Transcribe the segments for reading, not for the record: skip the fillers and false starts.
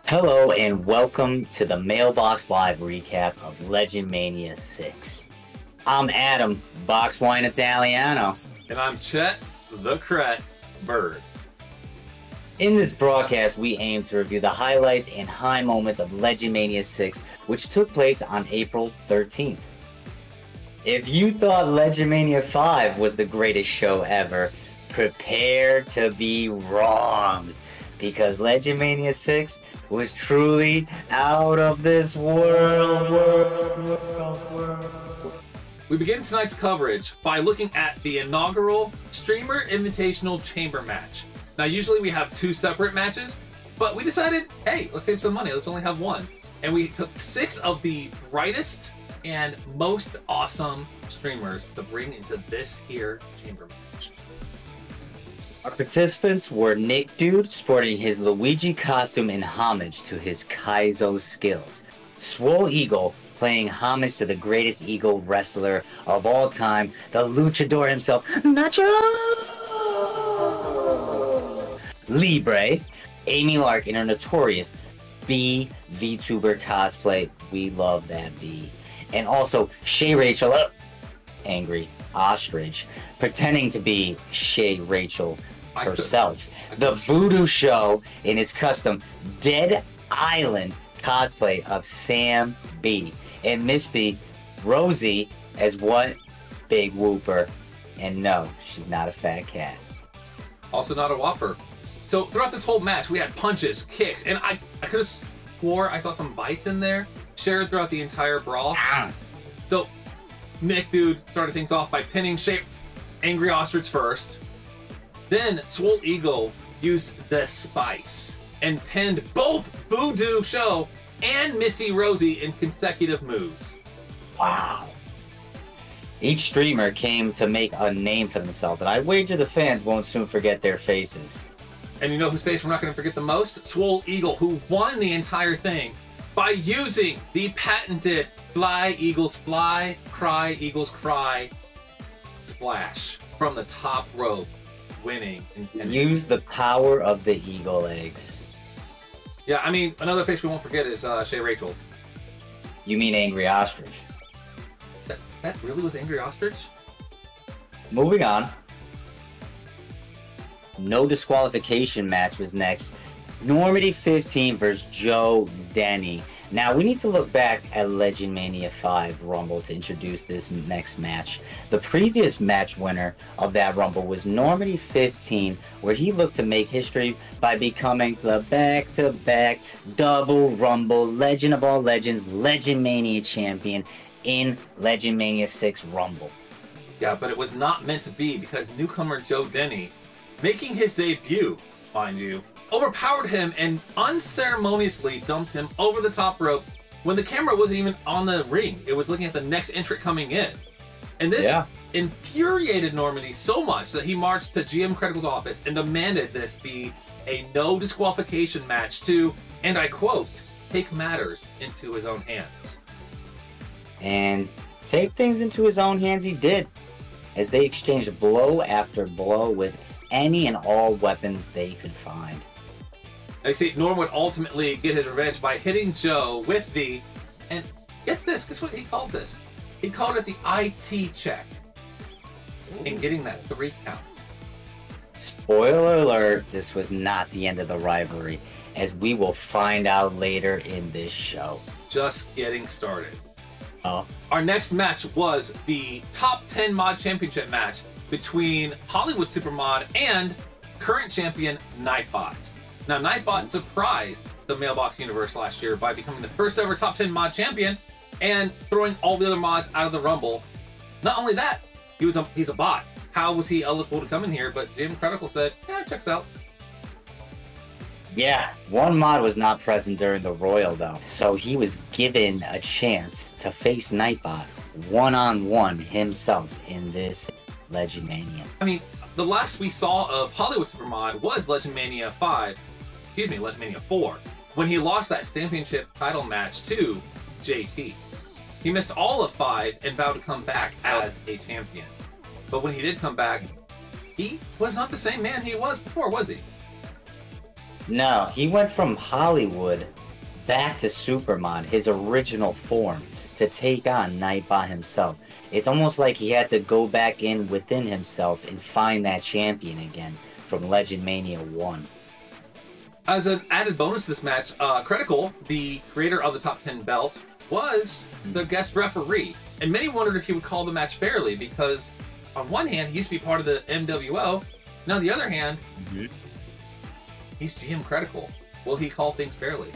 Hello and welcome to the Mailbox Live recap of Legend Mania 6. I'm Adam, Box Wine Italiano. And I'm Chet, the Cret Bird. In this broadcast, we aim to review the highlights and high moments of Legend Mania 6, which took place on April 13th. If you thought Legend Mania 5 was the greatest show ever, prepare to be wrong, because Legend Mania 6 was truly out of this world. We begin tonight's coverage by looking at the inaugural Streamer Invitational Chamber match. Now, usually we have two separate matches, but we decided, hey, let's save some money. Let's only have one. And we took 6 of the brightest and most awesome streamers to bring into this here chamber match. Our participants were Nick Dude, sporting his Luigi costume in homage to his Kaizo skills. Swole Eagle, playing homage to the greatest eagle wrestler of all time, the luchador himself, Nacho! Libre, Amy Lark in her notorious B VTuber cosplay. We love that B. And also Shay Rachel, Angry Ostrich, pretending to be Shay Rachel herself. The Voodoo Show in his custom Dead Island cosplay of Sam B. And Misty Rosie as what? Big Whooper. And no, she's not a fat cat. Also not a Whopper. So throughout this whole match, we had punches, kicks, and I could have swore I saw some bites in there shared throughout the entire brawl. So Nick Dude started things off by pinning Angry Ostrich first. Then Swole Eagle used the Spice and pinned both Voodoo Show and Misty Rosie in consecutive moves. Wow. Each streamer came to make a name for themselves, and I wager the fans won't soon forget their faces. And you know whose face we're not going to forget the most? Swole Eagle, who won the entire thing by using the patented Fly Eagles Fly, Cry Eagles Cry splash from the top rope, winning. And use the power of the eagle eggs. Yeah, I mean, another face we won't forget is Shay Rachel's. You mean Angry Ostrich? That really was Angry Ostrich? Moving on. No disqualification match was next. Normandy 15 versus Joe Denny. Now, we need to look back at Legend Mania 5 Rumble to introduce this next match. The previous match winner of that Rumble was Normandy 15, where he looked to make history by becoming the back-to-back double Rumble Legend of all legends, Legend Mania champion in Legend Mania 6 Rumble. Yeah, but it was not meant to be, because newcomer Joe Denny, making his debut, mind you, overpowered him and unceremoniously dumped him over the top rope when the camera wasn't even on the ring. It was looking at the next entrant coming in. And this infuriated Normandy so much that he marched to GM Critical's office and demanded this be a no disqualification match to, and I quote, take matters into his own hands. And take things into his own hands he did, as they exchanged blow after blow with any and all weapons they could find. Now, you see, Norm would ultimately get his revenge by hitting Joe with the, and get this, guess what he called this? He called it the IT check. And getting that 3 count. Spoiler alert, this was not the end of the rivalry, as we will find out later in this show. Just getting started. Oh. Our next match was the Top 10 Mod Championship match between Hollywood Supermod and current champion Nightbot. Now, Nightbot surprised the Mailbox universe last year by becoming the first ever Top 10 Mod champion and throwing all the other mods out of the Rumble. Not only that, he's a bot. How was he eligible to come in here? But Jim Critical said, yeah, it checks out. Yeah, one mod was not present during the Royal, though, so he was given a chance to face Nightbot one-on-one himself in this Legend Mania. I mean, the last we saw of Hollywood Supermod was Legend Mania 4, when he lost that championship title match to JT. He missed all of 5 and vowed to come back as a champion. But when he did come back, he was not the same man he was before, was he? No, he went from Hollywood back to Supermon, his original form, to take on Nightbot himself. It's almost like he had to go back in within himself and find that champion again from Legend Mania 1. As an added bonus to this match, Critical, the creator of the top 10 belt, was the guest referee. And many wondered if he would call the match fairly because, on one hand, he used to be part of the MWO. And on the other hand, he's GM Critical. Will he call things fairly?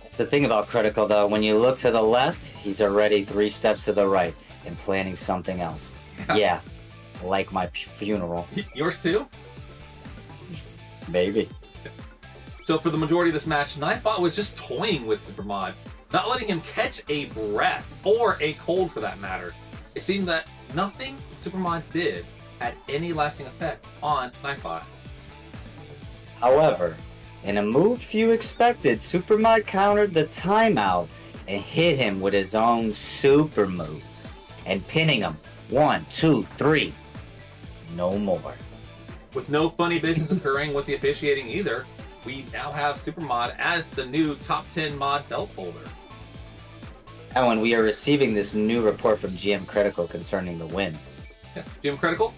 That's the thing about Critical, though. When you look to the left, he's already 3 steps to the right and planning something else. Yeah, like my funeral. Yours too? Maybe. So for the majority of this match, Nightbot was just toying with Supermod, not letting him catch a breath, or a cold for that matter. It seemed that nothing Supermod did had any lasting effect on Nightbot. However, in a move few expected, Supermod countered the timeout and hit him with his own super move, and pinning him 1, 2, 3. No more. With no funny business occurring with the officiating either, we now have Supermod as the new top 10 mod belt holder. And when we are receiving this new report from GM Critical concerning the win. Yeah. GM Critical?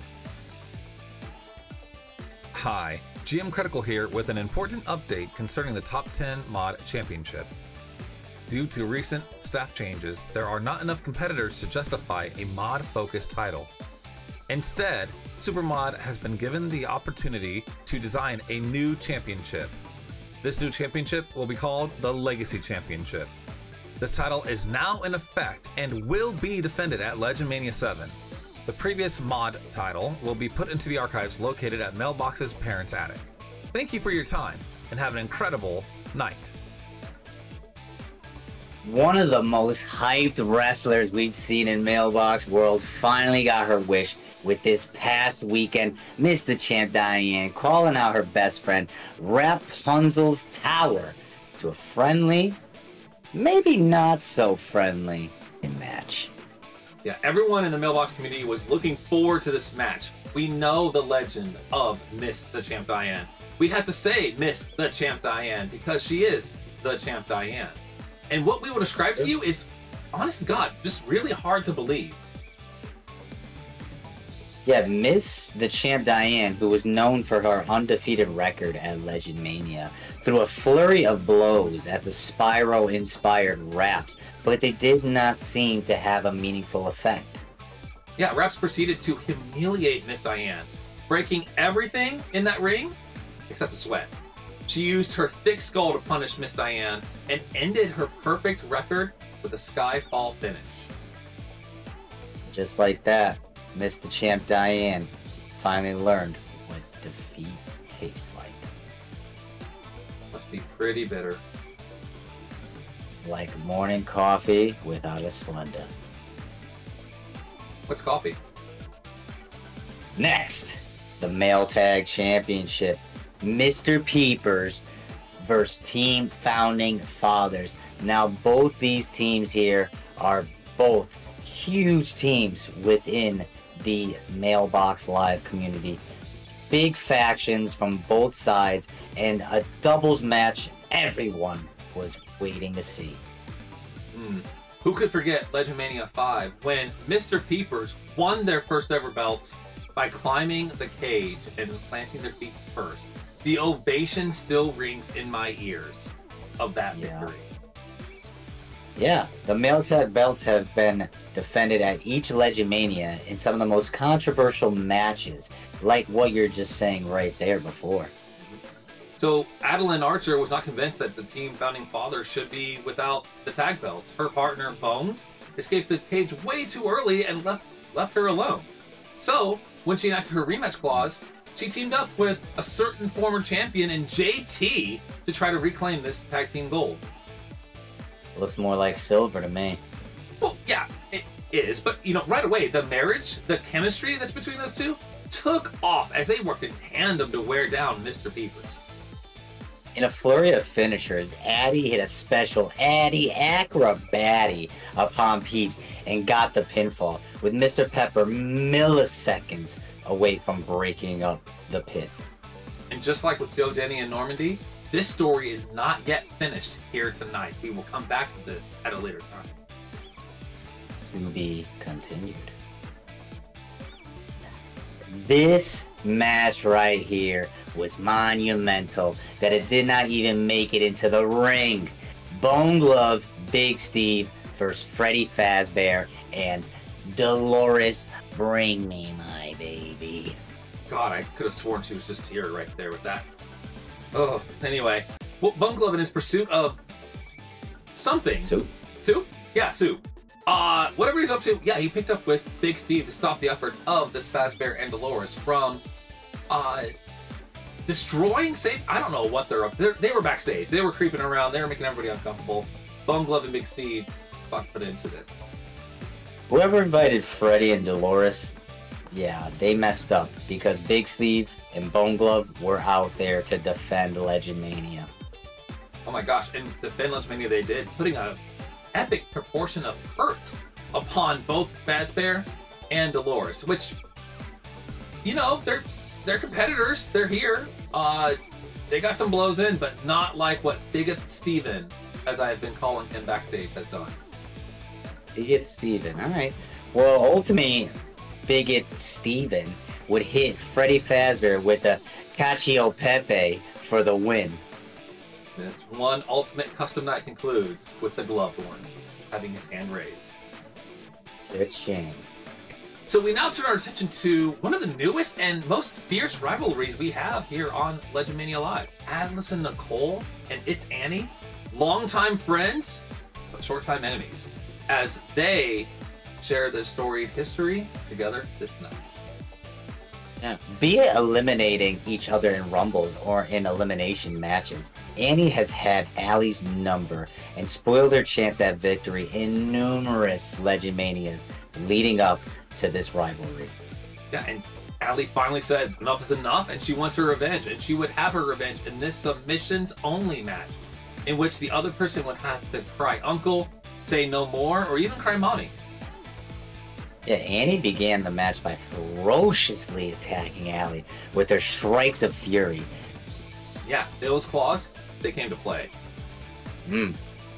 Hi, GM Critical here with an important update concerning the Top 10 Mod Championship. Due to recent staff changes, there are not enough competitors to justify a mod-focused title. Instead, Supermod has been given the opportunity to design a new championship. This new championship will be called the Legacy Championship. This title is now in effect and will be defended at Legend Mania 7. The previous mod title will be put into the archives located at Malebox's parents' attic. Thank you for your time and have an incredible night. One of the most hyped wrestlers we've seen in Mailbox World finally got her wish with this past weekend. Miss the Champ Diane calling out her best friend Rapunzel's Tower to a friendly, maybe not so friendly match. Yeah, everyone in the Mailbox community was looking forward to this match. We know the legend of Miss the Champ Diane. We had to say Miss the Champ Diane because she is the Champ Diane. And what we will describe to you is, honest to God, just really hard to believe. Yeah, Miss the Champ Diane, who was known for her undefeated record at Legend Mania, threw a flurry of blows at the Spyro-inspired raps, but they did not seem to have a meaningful effect. Yeah, Raps proceeded to humiliate Miss Diane, breaking everything in that ring except the sweat. She used her thick skull to punish Miss Diane and ended her perfect record with a Skyfall finish. Just like that, Miss the Champ Diane finally learned what defeat tastes like. Must be pretty bitter. Like morning coffee without a Splenda. What's coffee? Next, the Male Tag Championship. Mr. Peepers versus Team Founding Fathers. Now, both these teams here are both huge teams within the Mailbox Live community. Big factions from both sides and a doubles match everyone was waiting to see. Who could forget Legend Mania 5 when Mr. Peepers won their first ever belts by climbing the cage and planting their feet first? The ovation still rings in my ears of that victory. Yeah, the Male Tag belts have been defended at each Legend Mania in some of the most controversial matches, like what you're just saying right there before. So Adeline Archer was not convinced that the Team Founding Fathers should be without the tag belts. Her partner Bones escaped the cage way too early and left her alone. So when she enacted her rematch clause, she teamed up with a certain former champion in JT to try to reclaim this tag team gold. Looks more like silver to me. Well, yeah, it is. But, you know, right away, the marriage, the chemistry that's between those two took off as they worked in tandem to wear down Mr. Peepers. In a flurry of finishers, Addy hit a special Addy Acrobatty upon Peeps and got the pinfall, with Mr. Pepper milliseconds away from breaking up the pin. And just like with Joe Denny and Normandy, this story is not yet finished here tonight. We will come back to this at a later time. To be continued. This match right here was monumental that it did not even make it into the ring. Bone Glove, Big Steve versus Freddy Fazbear and Dolores, bring me my baby. God, I could have sworn she was just teared right there with that. Oh, anyway. Well, Bone Glove in his pursuit of something. Soup? Soup? Yeah, Soup. Whatever he's up to, yeah, he picked up with Big Steve to stop the efforts of this Fazbear and Dolores from, destroying, I don't know what they're up to. They were backstage. They were creeping around. They were making everybody uncomfortable. Bone Glove and Big Steve got put into this. Whoever invited Freddy and Dolores, yeah, they messed up because Big Steve and Bone Glove were out there to defend Legend Mania. Oh my gosh, and defend Legend Mania they did, putting a epic proportion of hurt upon both Fazbear and Dolores, which, you know, they're competitors. They're here. They got some blows in, but not like what Bigot Steven, as I have been calling him backstage, has done. Bigot Steven, alright. Well, ultimately, Bigot Steven would hit Freddy Fazbear with a Cacio Pepe for the win. And it's one ultimate custom night concludes with the gloved one having his hand raised. Good shame. So we now turn our attention to one of the newest and most fierce rivalries we have here on Legend Mania Live. Atlas and Nicole and It's Annie, longtime friends, but short-time enemies, as they share their storied history together this night. Yeah. Be it eliminating each other in rumbles or in elimination matches, Annie has had Allie's number and spoiled her chance at victory in numerous Legend Manias leading up to this rivalry. Yeah, and Allie finally said enough is enough, and she wants her revenge, and she would have her revenge in this submissions-only match, in which the other person would have to cry uncle, say no more, or even cry mommy. Yeah, Annie began the match by ferociously attacking Allie with her strikes of fury. Yeah, those claws, they came to play.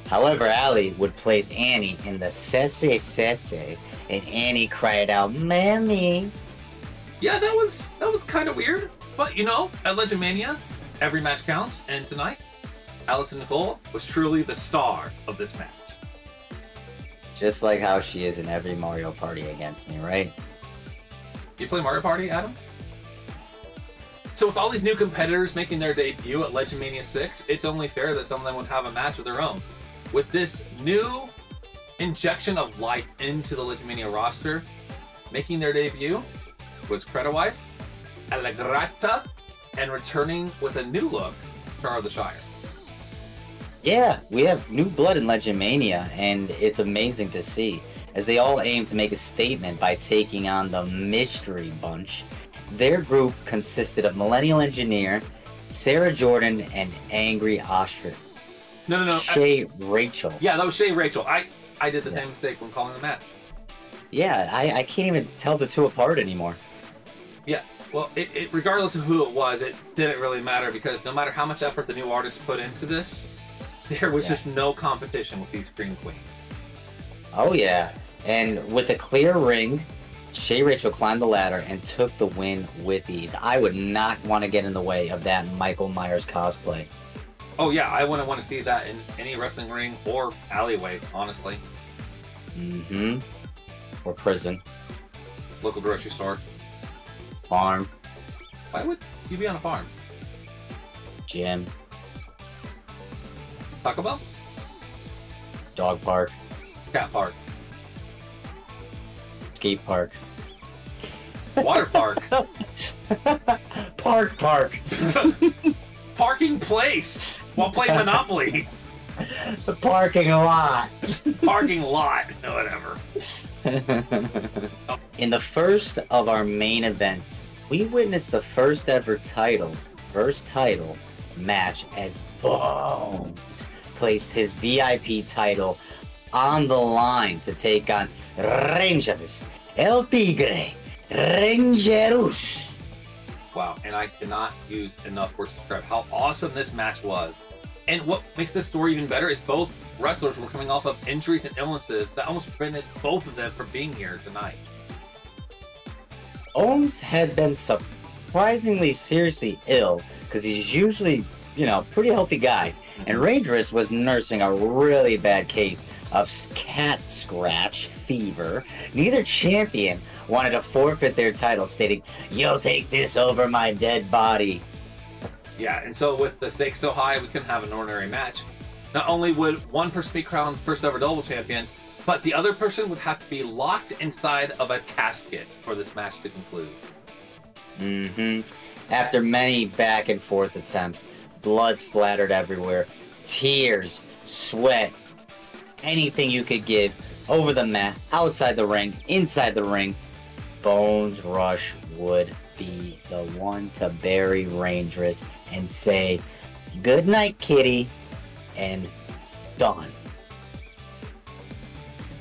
However, Allie would place Annie in the sese, and Annie cried out, "Mammy!" Yeah, that was kind of weird, but you know, at Legend Mania, every match counts, and tonight, Alice and Nicole was truly the star of this match. Just like how she is in every Mario Party against me, right? You play Mario Party, Adam? So with all these new competitors making their debut at Legend Mania 6, it's only fair that some of them would have a match of their own. With this new injection of life into the Legend Mania roster, making their debut was Creta Allegrata, and returning with a new look, Star of the Shire. Yeah, we have new blood in Legend Mania, and it's amazing to see, as they all aim to make a statement by taking on the Mystery Bunch. Their group consisted of Millennial Engineer, Sarah Jordan, and Angry Ostrich. No. Shay Rachel. Yeah, that was Shay Rachel. I did the same mistake when calling the match. Yeah, I can't even tell the two apart anymore. Yeah, well, regardless of who it was, it didn't really matter, because no matter how much effort the new artists put into this, there was just no competition with these Scream Queens. Oh yeah, and with a clear ring, Shay Rachel climbed the ladder and took the win with ease. I would not want to get in the way of that Michael Myers cosplay. Oh yeah, I wouldn't want to see that in any wrestling ring or alleyway, honestly. Or prison. Local grocery store. Farm. Why would you be on a farm? Gym. Taco Bell? Dog park. Cat park. Skate park. Water park. Park. Parking place while playing Monopoly. The parking lot. Parking lot. No, whatever. In the first of our main events, we witnessed the first ever first title match as Bones placed his VIP title on the line to take on Rangers El Tigre Rangerus. Wow, and I cannot use enough words to describe how awesome this match was. And what makes this story even better is both wrestlers were coming off of injuries and illnesses that almost prevented both of them from being here tonight. Ohms had been surprisingly seriously ill because he's usually, pretty healthy guy. And Rangers was nursing a really bad case of cat scratch fever. Neither champion wanted to forfeit their title, stating, "You'll take this over my dead body." Yeah, and so with the stakes so high, we couldn't have an ordinary match. Not only would one person be crowned first ever double champion, but the other person would have to be locked inside of a casket for this match to conclude. After many back and forth attempts, blood splattered everywhere, tears, sweat, anything you could give, over the mat, outside the ring, inside the ring, Bones Rush would be the one to bury Rangers and say, "Good night, kitty," and done.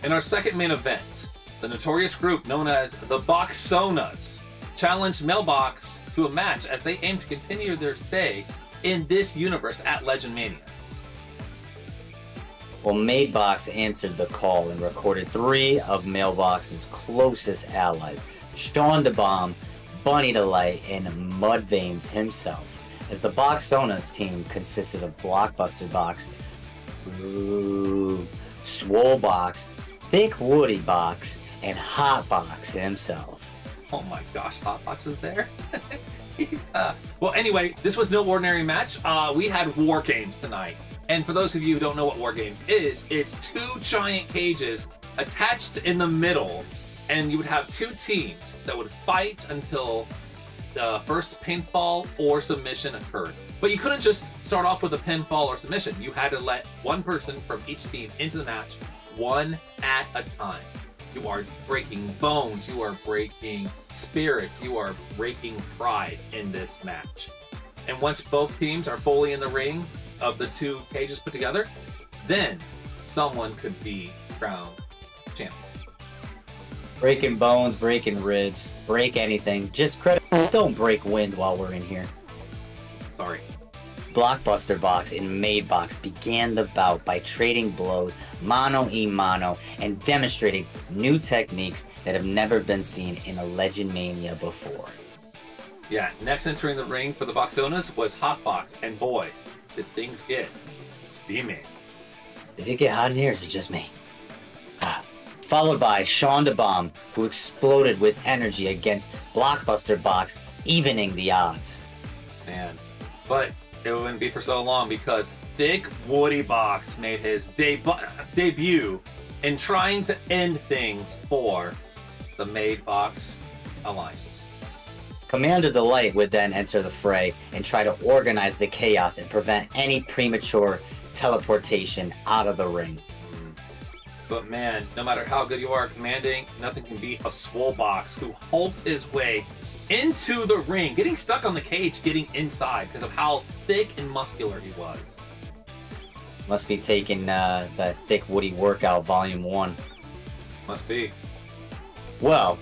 In our second main event, the notorious group known as the BoxCenter challenged Malebox to a match as they aim to continue their stay in this universe at Legend Mania. Well, Malebox answered the call and recorded 3 of Malebox's closest allies, Sean DeBomb, Bunny Delight, and Mudveins himself, as the BoxCenter team consisted of Blockbuster Box, Swole Box, Thick Woody Box, and Hot Box himself. Oh my gosh, Hot Box was there? Well, anyway, this was no ordinary match. We had War Games tonight. And for those of you who don't know what War Games is, it's 2 giant cages attached in the middle, and you would have 2 teams that would fight until the first pinfall or submission occurred. But you couldn't just start off with a pinfall or submission. You had to let one person from each team into the match, one at a time. You are breaking bones, you are breaking spirits, you are breaking pride in this match. And once both teams are fully in the ring of the 2 cages put together, then someone could be crowned champion. Breaking bones, breaking ribs, break anything. Just don't break wind while we're in here. Sorry. Blockbuster Box and Malebox began the bout by trading blows mano-a-mano and demonstrating new techniques that have never been seen in a Legend Mania before. Yeah, next entering the ring for the BoxCenter was Hot Box, and boy, did things get steamy. Did it get hot in here, or is it just me? Followed by Sean DeBomb, who exploded with energy against Blockbuster Box, evening the odds. Man, but it wouldn't be for so long because Thick Woody Box made his debut in trying to end things for the Malebox Alliance. Commander Delight would then enter the fray and try to organize the chaos and prevent any premature teleportation out of the ring. But man, no matter how good you are at commanding, nothing can beat a Swole Box who hulked his way into the ring, getting stuck on the cage, getting inside because of how thick and muscular he was. Must be taking that Thick Woody Workout Volume 1. Must be. Well,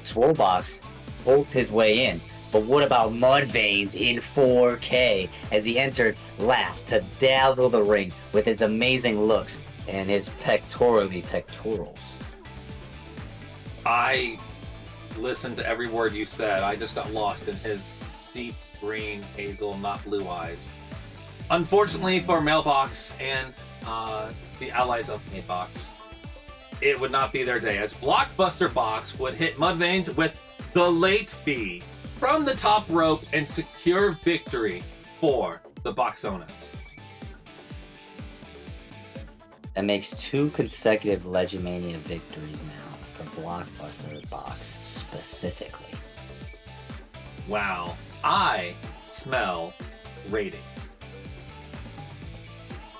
Swole Box hulked his way in, but what about Mudveins in 4K as he entered last to dazzle the ring with his amazing looks and his pectorals? I listened to every word you said. I just got lost in his deep green, hazel, not blue eyes. Unfortunately for Malebox and the allies of Malebox, it would not be their day, as Blockbuster Box would hit Mudveins with the late fee from the top rope and secure victory for the BoxCenter. That makes 2 consecutive Legend Mania victories now for Blockbuster Box specifically. Wow, I smell ratings.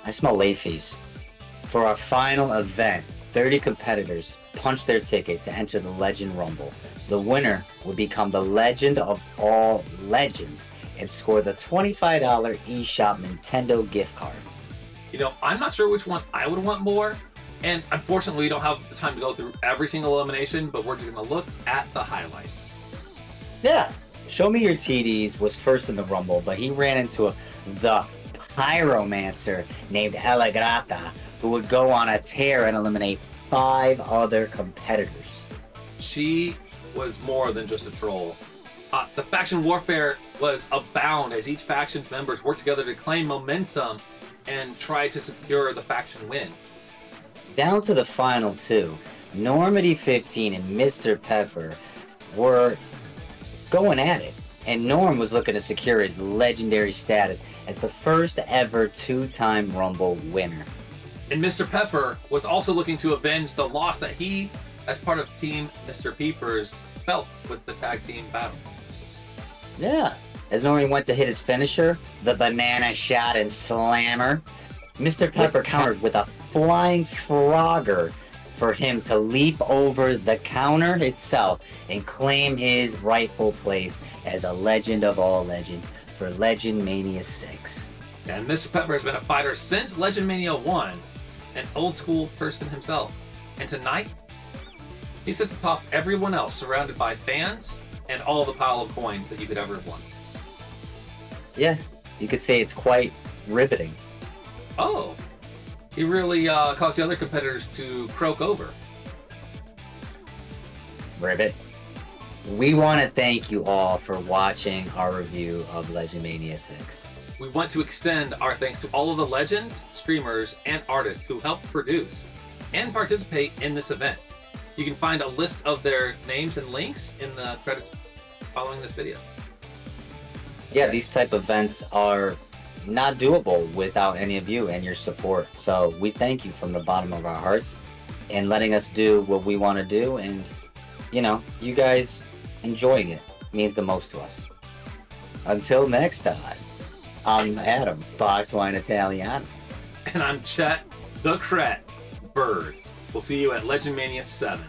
I smell late fees. For our final event, 30 competitors punched their ticket to enter the Legend Rumble. The winner would become the legend of all legends and score the $25 eShop Nintendo gift card. You know, I'm not sure which one I would want more, and unfortunately we don't have the time to go through every single elimination, but we're going to look at the highlights. Yeah, Show Me Your TDs was first in the Rumble, but he ran into the pyromancer named Ella Grata, who would go on a tear and eliminate 5 other competitors. She was more than just a troll. The faction warfare was abound as each faction's members worked together to claim momentum and try to secure the faction win. Down to the final 2, Normandy 15 and Mr. Pepper were going at it, and Norm was looking to secure his legendary status as the first ever 2-time Rumble winner. And Mr. Pepper was also looking to avenge the loss that he, as part of Team Mr. Peepers, felt with the tag team battle. Yeah. As Norman went to hit his finisher, the banana shot and slammer, Mr. Pepper countered with a flying frogger for him to leap over the counter itself and claim his rightful place as a legend of all legends for Legend Mania 6. And Mr. Pepper has been a fighter since Legend Mania 1, an old school person himself. And tonight, he sits atop everyone else, surrounded by fans and all the pile of coins that you could ever have won. Yeah, you could say it's quite riveting. Oh, he really caused the other competitors to croak over. Rivet. We want to thank you all for watching our review of Legend Mania 6. We want to extend our thanks to all of the legends, streamers, and artists who helped produce and participate in this event. You can find a list of their names and links in the credits following this video. Yeah, these type of events are not doable without any of you and your support. So we thank you from the bottom of our hearts and letting us do what we want to do. And, you know, you guys enjoying it means the most to us. Until next time, I'm Adam, Box Wine Italiano. And I'm Chet, the Cret Bird. We'll see you at Legend Mania 7.